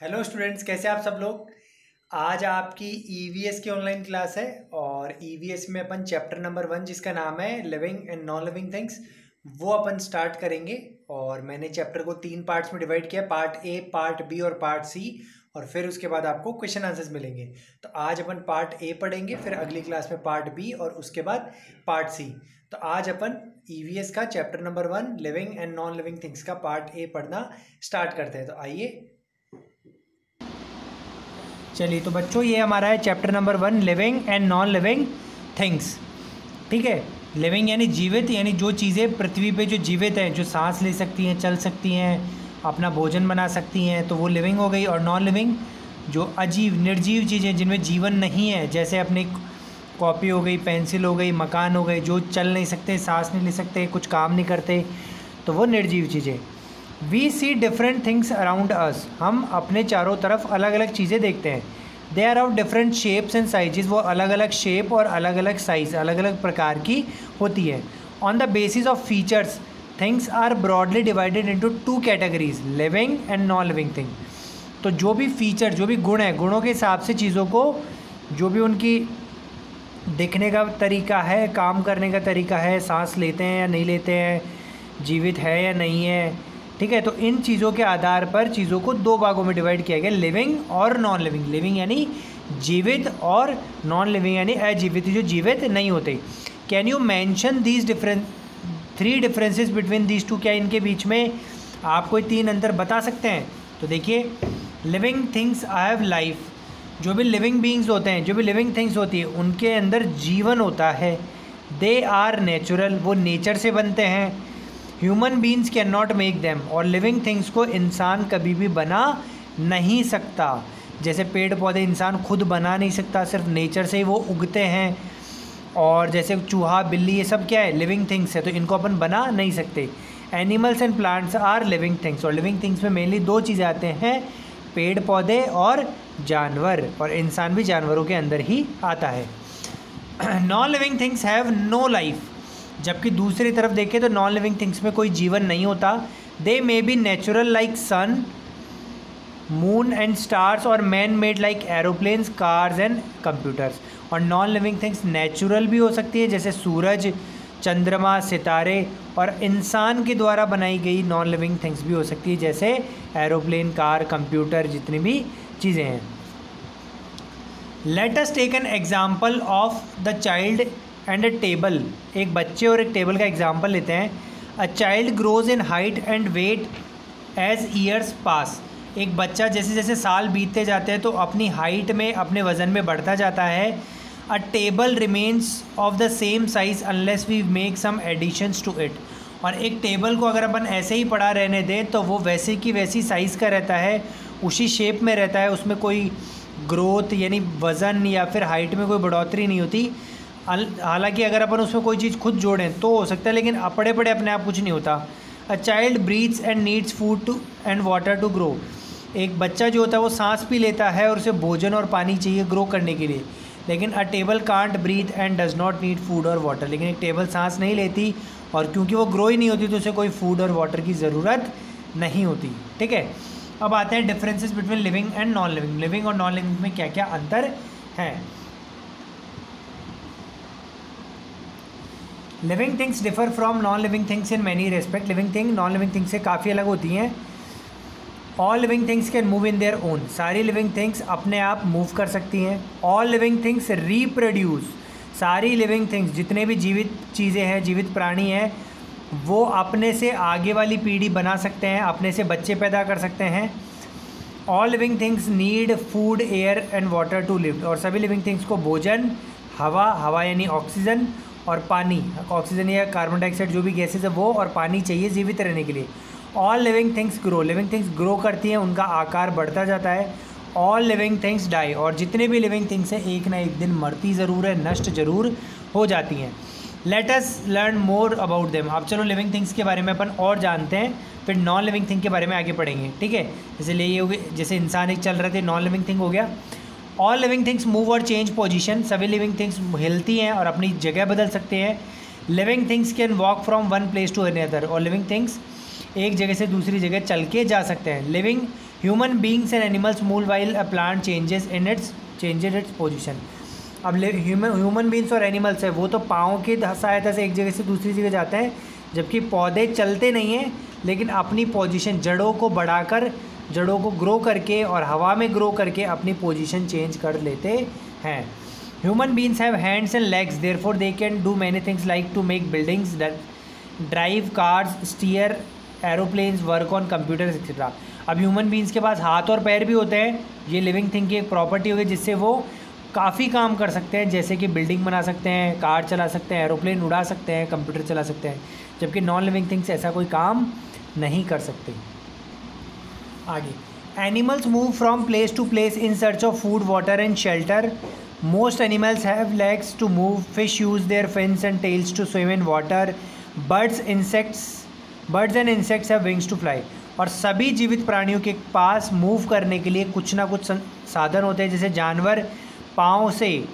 Hello students, कैसे आप सब लोग। आज आपकी ईवीएस की ऑनलाइन क्लास है और ईवीएस में अपन चैप्टर नंबर 1 जिसका नाम है living and non living things वो अपन स्टार्ट करेंगे। और मैंने चैप्टर को 3 पार्ट्स में डिवाइड किया, पार्ट ए, पार्ट बी और पार्ट सी। और फिर उसके बाद आपको क्वेश्चन आंसर्स मिलेंगे। तो आज अपन पार्ट ए पढ़ेंगे, फिर अगली क्लास में पार्ट बी और उसके बाद पार्ट सी। तो आज अपन ईवीएस का chapter number 1 living and non living things का पार्ट ए पढ़ना स्टार्ट करते हैं। तो आइए चलिए। तो बच्चों, ये हमारा है chapter number 1 living and non living things. ठीक है, लिविंग यानी जीवित, यानी जो चीज़ें पृथ्वी पे जो जीवित हैं, जो सांस ले सकती हैं, चल सकती हैं, अपना भोजन बना सकती हैं, तो वो लिविंग हो गई। और नॉन लिविंग जो अजीव निर्जीव चीज़ें जिनमें जीवन नहीं है, जैसे अपनी कॉपी हो गई, पेंसिल हो गई, मकान हो गए, जो चल नहीं सकते, सांस नहीं ले सकते, कुछ काम नहीं करते, तो वो निर्जीव चीज़ें। We see different things around us, हम अपने चारों तरफ अलग अलग चीज़ें देखते हैं। They are of different shapes and sizes, वो अलग अलग शेप और अलग अलग साइज़, अलग अलग प्रकार की होती है। On the basis of features things are broadly divided into 2 categories, living and non living thing. तो जो भी फीचर, जो भी गुण है, गुणों के हिसाब से चीज़ों को, जो भी उनकी दिखने का तरीका है, काम करने का तरीका है, सांस लेते हैं या नहीं लेते हैं, जीवित है या नहीं है, ठीक है, तो इन चीज़ों के आधार पर चीज़ों को 2 भागों में डिवाइड किया गया, लिविंग और नॉन लिविंग। लिविंग यानी जीवित और नॉन लिविंग यानी अजीवित, जो जीवित नहीं होते। Can you mention these 3 differences between these 2, क्या इनके बीच में आप कोई 3 अंतर बता सकते हैं? तो देखिए, लिविंग थिंग्स हैव लाइफ, जो भी लिविंग बींग्स होते हैं, जो भी लिविंग थिंग्स होती है, उनके अंदर जीवन होता है। दे आर नेचुरल, वो नेचर से बनते हैं। Human beings can not make them, और लिविंग थिंग्स को इंसान कभी भी बना नहीं सकता। जैसे पेड़ पौधे इंसान खुद बना नहीं सकता, सिर्फ नेचर से ही वो उगते हैं। और जैसे चूहा, बिल्ली, ये सब क्या है? लिविंग थिंग्स है, तो इनको अपन बना नहीं सकते। Animals and plants are living things, और लिविंग थिंग्स में मेनली 2 चीज़ें आते हैं, पेड़ पौधे और जानवर, और इंसान भी जानवरों के अंदर ही आता है। Non living things have no life, जबकि दूसरी तरफ देखें तो नॉन लिविंग थिंग्स में कोई जीवन नहीं होता। They may be natural like sun, moon and stars, और man made like aeroplanes, cars and computers. और नॉन लिविंग थिंग्स नेचुरल भी हो सकती है, जैसे सूरज, चंद्रमा, सितारे, और इंसान के द्वारा बनाई गई नॉन लिविंग थिंग्स भी हो सकती है, जैसे एरोप्लेन, कार, कंप्यूटर, जितनी भी चीज़ें हैं। Let us take an example of the child and a table, एक बच्चे और एक टेबल का एग्जाम्पल लेते हैं। A child grows in height and weight as years pass, एक बच्चा जैसे जैसे साल बीतते जाते हैं तो अपनी हाइट में, अपने वज़न में बढ़ता जाता है। A table remains of the same size unless we make some additions to it, और एक टेबल को अगर अपन ऐसे ही पड़ा रहने दें तो वो वैसे की वैसी साइज़ का रहता है, उसी शेप में रहता है, उसमें कोई ग्रोथ यानी वज़न या फिर हाइट में कोई बढ़ोतरी नहीं होती। हालांकि अगर अपन उसमें कोई चीज़ खुद जोड़ें तो हो सकता है, लेकिन पड़े पड़े अपने आप कुछ नहीं होता। A child breathes and needs food to and water to grow, एक बच्चा जो होता है वो सांस भी लेता है और उसे भोजन और पानी चाहिए ग्रो करने के लिए। लेकिन a table can't breathe and does not need food और वाटर, लेकिन एक टेबल सांस नहीं लेती, और क्योंकि वो ग्रो ही नहीं होती तो उसे कोई फूड और वाटर की ज़रूरत नहीं होती। ठीक है, अब आते हैं differences between living and non living. Living और नॉन लिविंग में क्या क्या अंतर है। Living things differ from non living things in many respect, living thing non living things से काफ़ी अलग होती हैं। All living things can move in their own, सारी लिविंग थिंग्स अपने आप मूव कर सकती हैं। ऑल लिविंग थिंग्स रीप्रोड्यूस, सारी लिविंग थिंग्स जितने भी जीवित चीज़ें हैं, जीवित प्राणी हैं, वो अपने से आगे वाली पीढ़ी बना सकते हैं, अपने से बच्चे पैदा कर सकते हैं। All living things need food, air and water to live, और सभी लिविंग थिंग्स को भोजन, हवा यानी ऑक्सीजन, और पानी, ऑक्सीजन या कार्बन डाइऑक्साइड जो भी गैसेज है वो, और पानी चाहिए जीवित रहने के लिए। All living things grow, living things grow करती हैं, उनका आकार बढ़ता जाता है। ऑल लिविंग थिंग्स डाई, और जितने भी लिविंग थिंग्स हैं एक ना एक दिन मरती ज़रूर है, नष्ट जरूर हो जाती हैं। Let us learn more about them, अब चलो लिविंग थिंग्स के बारे में अपन और जानते हैं, फिर नॉन लिविंग थिंग के बारे में आगे पढ़ेंगे। ठीक है, जैसे ये हो गया, जैसे इंसान एक चल रहे थे, नॉन लिविंग थिंग हो गया। ऑल लिविंग थिंग्स मूव और चेंज पोजीशन, सभी लिविंग थिंग्स हिलती हैं और अपनी जगह बदल सकते हैं। Living things can walk from one place to another, और लिविंग थिंग्स एक जगह से दूसरी जगह चल के जा सकते हैं। Living human beings and animals move while a plant changes its position. अब ह्यूमन बींग्स और एनिमल्स है वो तो पाँव की सहायता से एक जगह से दूसरी जगह जाते हैं, जबकि पौधे चलते नहीं हैं लेकिन अपनी पोजीशन जड़ों को बढ़ाकर, जड़ों को ग्रो करके और हवा में ग्रो करके अपनी पोजीशन चेंज कर लेते हैं। Human beings have hands and legs, therefore they can do many things like to make buildings, drive cars, steer aeroplanes, work on computers etcetera. अब ह्यूमन बींग्स के पास हाथ और पैर भी होते हैं, ये लिविंग थिंग की एक प्रॉपर्टी होगी जिससे वो काफ़ी काम कर सकते हैं, जैसे कि बिल्डिंग बना सकते हैं, कार चला सकते हैं, एरोप्लेन उड़ा सकते हैं, कंप्यूटर चला सकते हैं, जबकि नॉन लिविंग थिंग्स ऐसा कोई काम नहीं कर सकते। आगे, animals move from place to place in search of food, water and shelter. Most animals have legs to move, fish use their fins and tails to swim in water, birds and insects have wings to fly. और सभी जीवित प्राणियों के पास move करने के लिए कुछ ना कुछ साधन होते हैं, जैसे जानवर पाँव से,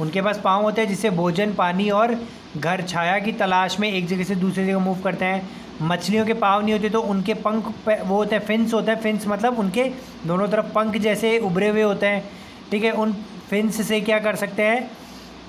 उनके पास पाँव होते हैं जिससे भोजन, पानी और घर छाया की तलाश में एक जगह से दूसरी जगह मूव करते हैं। मछलियों के पाँव नहीं होते तो उनके पंख वो होते हैं, फिन्स होते हैं। फिन्स मतलब उनके दोनों तरफ पंख जैसे उभरे हुए होते हैं, ठीक है। उन फिन्स से क्या कर सकते हैं,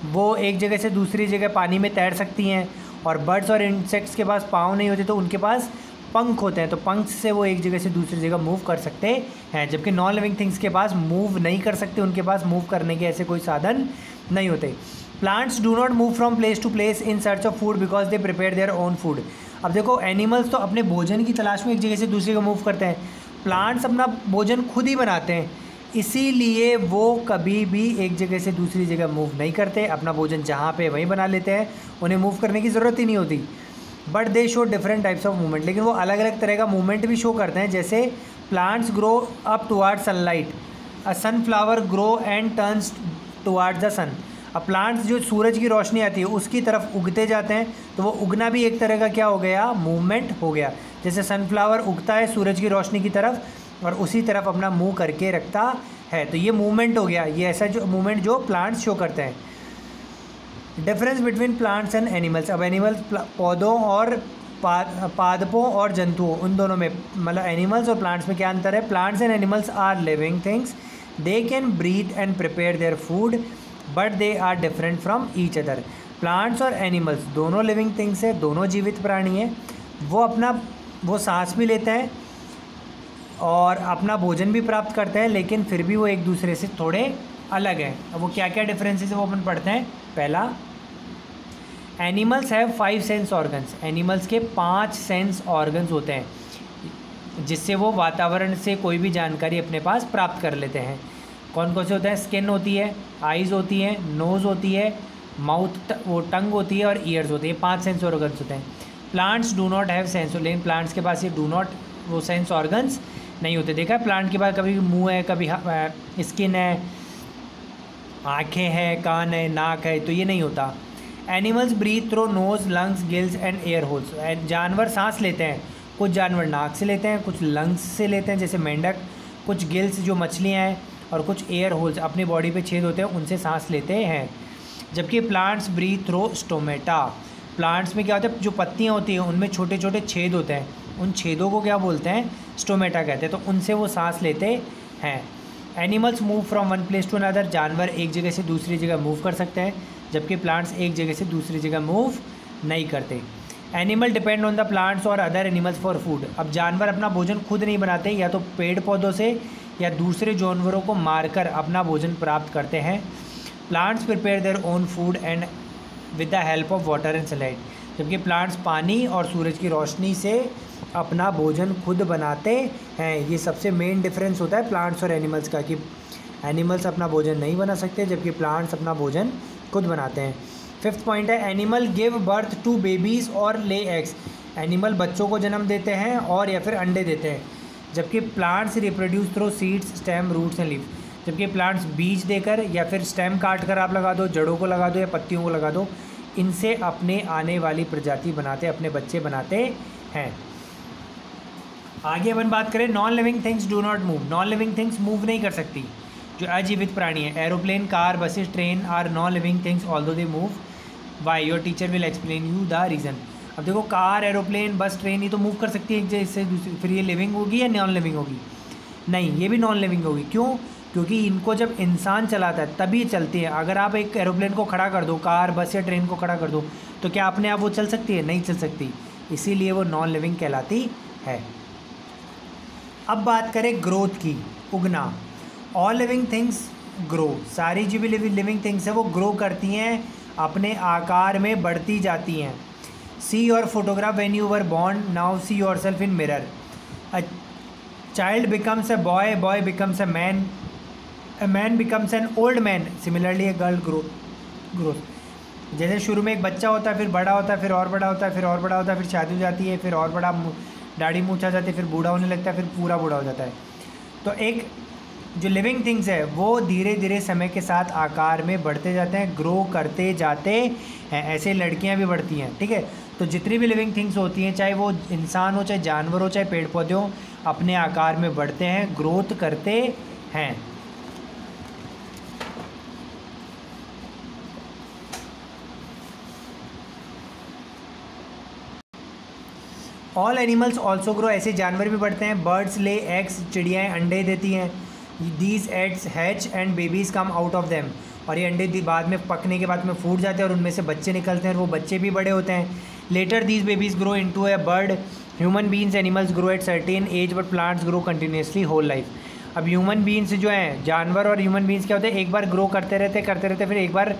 वो एक जगह से दूसरी जगह पानी में तैर सकती हैं। और बर्ड्स और इंसेक्ट्स के पास पाँव नहीं होते तो उनके पास पंख होते हैं, तो पंख से वो एक जगह से दूसरी जगह मूव कर सकते हैं, जबकि नॉन लिविंग थिंग्स के पास मूव नहीं कर सकते, उनके पास मूव करने के ऐसे कोई साधन नहीं होते। Plants do not move from place to place in search of food because they prepare their own food. अब देखो, एनिमल्स तो अपने भोजन की तलाश में एक जगह से दूसरी जगह मूव करते हैं, प्लांट्स अपना भोजन खुद ही बनाते हैं, इसीलिए वो कभी भी एक जगह से दूसरी जगह मूव नहीं करते, अपना भोजन जहाँ पे वहीं बना लेते हैं, उन्हें मूव करने की ज़रूरत ही नहीं होती। But they show different types of movement, लेकिन वो अलग अलग तरह का मूवमेंट भी शो करते हैं। जैसे plants grow up toward sunlight, a sunflower grow and turns toward the sun. अब प्लांट्स जो सूरज की रोशनी आती है उसकी तरफ उगते जाते हैं, तो वो उगना भी एक तरह का क्या हो गया, मूवमेंट हो गया। जैसे सनफ्लावर उगता है सूरज की रोशनी की तरफ और उसी तरफ अपना मुंह करके रखता है, तो ये मूवमेंट हो गया, ये ऐसा जो मूवमेंट जो प्लांट्स शो करते हैं। Difference between plants and animals, अब एनिमल्स पौधों और पादपों और जंतुओं, उन दोनों में मतलब एनिमल्स और प्लांट्स में क्या अंतर है। Plants and animals are living things, they can breathe and prepare their food but they are different from each other. Plants और एनिमल्स दोनों लिविंग थिंग्स है, दोनों जीवित प्राणी हैं, वो सांस भी लेते हैं और अपना भोजन भी प्राप्त करते हैं, लेकिन फिर भी वो एक दूसरे से थोड़े अलग हैं। अब वो क्या क्या डिफरेंसेस है वो अपन पढ़ते हैं। पहला, animals have 5 sense organs, animals के 5 सेंस ऑर्गन्स होते हैं जिससे वो वातावरण से कोई भी जानकारी अपने पास प्राप्त कर लेते हैं। कौन कौन से होते हैं, स्किन होती है, आइज़ होती है, नोज़ होती है, माउथ वो टंग होती है और ईयर्स होती है, 5 सेंस ऑर्गन्स होते हैं। Plants do not have sense, लेकिन प्लांट्स के पास ये डू नॉट वो सेंस ऑर्गन्स नहीं होते। देखा है प्लांट के पास कभी मुंह है, कभी स्किन है, आँखें हैं, कान है, नाक है, तो ये नहीं होता। Animals breathe through nose, lungs, gills and air holes, जानवर सांस लेते हैं, कुछ जानवर नाक से लेते हैं, कुछ लंग्स से लेते हैं जैसे मेंढक, कुछ गिल्स जो मछलियाँ हैं और कुछ एयर होल्स अपनी बॉडी पे छेद होते हैं उनसे सांस लेते हैं। जबकि plants breathe through stomata, plants में क्या होता है, जो पत्तियाँ होती हैं उनमें छोटे छोटे छेद होते हैं, उन छेदों को क्या बोलते हैं, स्टोमेटा कहते हैं, तो उनसे वो सांस लेते हैं। Animals move from one place to another, जानवर एक जगह से दूसरी जगह मूव कर सकते हैं, जबकि प्लांट्स एक जगह से दूसरी जगह मूव नहीं करते। Animal depend on the plants और अदर एनिमल्स फॉर फूड, अब जानवर अपना भोजन खुद नहीं बनाते, या तो पेड़ पौधों से या दूसरे जानवरों को मारकर अपना भोजन प्राप्त करते हैं। Plants prepare their own food and with the help of water and sunlight, जबकि प्लांट्स पानी और सूरज की रोशनी से अपना भोजन खुद बनाते हैं। ये सबसे मेन डिफरेंस होता है प्लांट्स और एनिमल्स का, कि एनिमल्स अपना भोजन नहीं बना सकते जबकि प्लांट्स अपना भोजन खुद बनाते हैं। 5th पॉइंट है, animal give birth to babies और ले एग्स, एनिमल बच्चों को जन्म देते हैं और या फिर अंडे देते हैं, जबकि plants reproduce through seeds, stem, roots and leaves, जबकि प्लांट्स बीज देकर या फिर स्टेम काट कर आप लगा दो, जड़ों को लगा दो या पत्तियों को लगा दो, इनसे अपने आने वाली प्रजाति बनाते, अपने बच्चे बनाते हैं। आगे अपन बात करें, non living things do not move, non living things move नहीं कर सकती, जो अजीवित प्राणी है। Aeroplane, car, buses, train are non living things although they move, why, your teacher will explain you the reason. अब देखो, कार, एरोप्लेन, बस, ट्रेन, ये तो मूव कर सकती है एक जगह से दूसरी, फिर ये लिविंग होगी या नॉन लिविंग होगी। नहीं, ये भी नॉन लिविंग होगी। क्यों? क्योंकि इनको जब इंसान चलाता है तभी चलती है। अगर आप एक एरोप्लेन को खड़ा कर दो, कार, बस या ट्रेन को खड़ा कर दो, तो क्या अपने आप वो चल सकती है? नहीं चल सकती, इसीलिए वो नॉन लिविंग कहलाती है। अब बात करें ग्रोथ की, उगना। ऑल लिविंग थिंग्स ग्रो, सारी जो भी लिविंग थिंग्स है वो ग्रो करती हैं, अपने आकार में बढ़ती जाती हैं। See your photograph when you were born, now see yourself in mirror. A child becomes a boy, boy becomes a man becomes an old man, similarly a girl growth. जैसे शुरू में एक बच्चा होता है, फिर बड़ा होता है, फिर और बड़ा होता है, फिर और बड़ा होता है, फिर शादी हो जाती है, फिर और बड़ा, दाढ़ी मूंछ आ जाती है, फिर बूढ़ा होने लगता है, फिर पूरा बूढ़ा हो जाता है। तो एक जो लिविंग थिंग्स है वो धीरे धीरे समय के साथ आकार में बढ़ते जाते हैं, ग्रो करते जाते हैं। ऐसे लड़कियां भी बढ़ती हैं, ठीक है। तो जितनी भी लिविंग थिंग्स होती हैं, चाहे वो इंसान हो, चाहे जानवर हो, चाहे पेड़ पौधे हो, अपने आकार में बढ़ते हैं, ग्रोथ करते हैं। ऑल एनिमल्स ऑल्सो ग्रो, ऐसे जानवर भी बढ़ते हैं। बर्ड्स ले एग्स, चिड़ियाएँ अंडे देती हैं। These eggs hatch and babies come out of them, और ये अंडे बाद में पकने के बाद में फूट जाते हैं और उनमें से बच्चे निकलते हैं और वो बच्चे भी बड़े होते हैं। Later these babies grow into a bird. Human beings animals grow at certain age but plants grow continuously whole life. अब ह्यूमन बींग्स जो हैं, जानवर और ह्यूमन बींग्स क्या होते हैं, एक बार ग्रो करते रहते फिर एक बार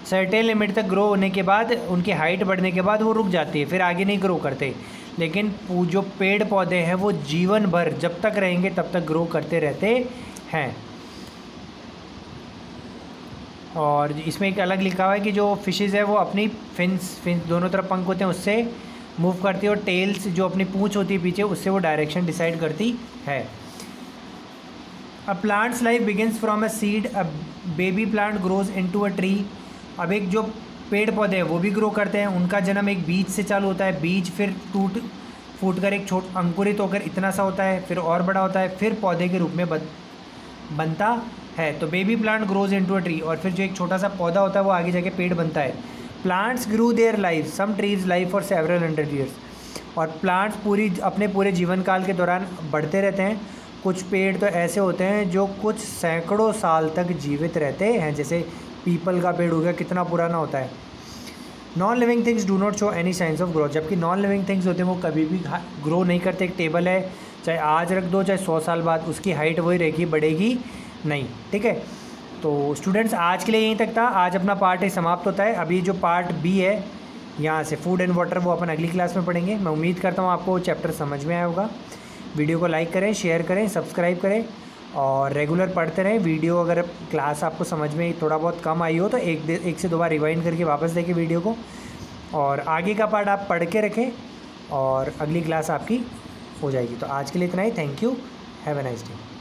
सर्टेन लिमिट तक ग्रो होने के बाद, उनकी हाइट बढ़ने के बाद वो रुक जाती है, फिर आगे नहीं ग्रो करते। लेकिन जो पेड़ पौधे हैं वो जीवन भर जब तक रहेंगे तब तक ग्रो करते रहते हैं। और इसमें एक अलग लिखा हुआ है कि जो फिशेज़ है वो अपनी फिन्स दोनों तरफ पंख होते हैं उससे मूव करती है, और टेल्स जो अपनी पूंछ होती है पीछे उससे वो डायरेक्शन डिसाइड करती है। A plant's life begins from a seed, a baby plant grows into a tree. अब एक जो पेड़ पौधे हैं वो भी ग्रो करते हैं, उनका जन्म एक बीज से चालू होता है, बीज फिर फूट कर एक अंकुरित होकर इतना सा होता है, फिर और बड़ा होता है, फिर पौधे के रूप में बनता है। तो baby plant grows into a tree, और फिर जो एक छोटा सा पौधा होता है वो आगे जाके पेड़ बनता है। Plants grew their life, some trees life for several 100 years. और प्लांट्स अपने पूरे जीवन काल के दौरान बढ़ते रहते हैं। कुछ पेड़ तो ऐसे होते हैं जो कुछ सैकड़ों साल तक जीवित रहते हैं, जैसे पीपल का पेड़ हो गया, कितना पुराना होता है। Non living things do not show any science of growth, जबकि नॉन लिविंग थिंग्स होते हैं वो कभी भी ग्रो नहीं करते। एक टेबल है, चाहे आज रख दो चाहे 100 साल बाद, उसकी हाइट वही रहेगी, बढ़ेगी नहीं, ठीक है। तो स्टूडेंट्स आज के लिए यहीं तक था, आज अपना पार्ट समाप्त होता है। अभी जो पार्ट बी है यहाँ से फूड एंड वाटर, वो अपन अगली क्लास में पढ़ेंगे। मैं उम्मीद करता हूँ आपको चैप्टर समझ में आया होगा। वीडियो को लाइक करें, शेयर करें, सब्सक्राइब करें और रेगुलर पढ़ते रहें। वीडियो अगर क्लास आपको समझ में थोड़ा बहुत कम आई हो तो एक से दो बार रिवाइंड करके वापस देखें वीडियो को, और आगे का पार्ट आप पढ़ के रखें और अगली क्लास आपकी हो जाएगी। तो आज के लिए इतना ही। Thank you, have a nice day.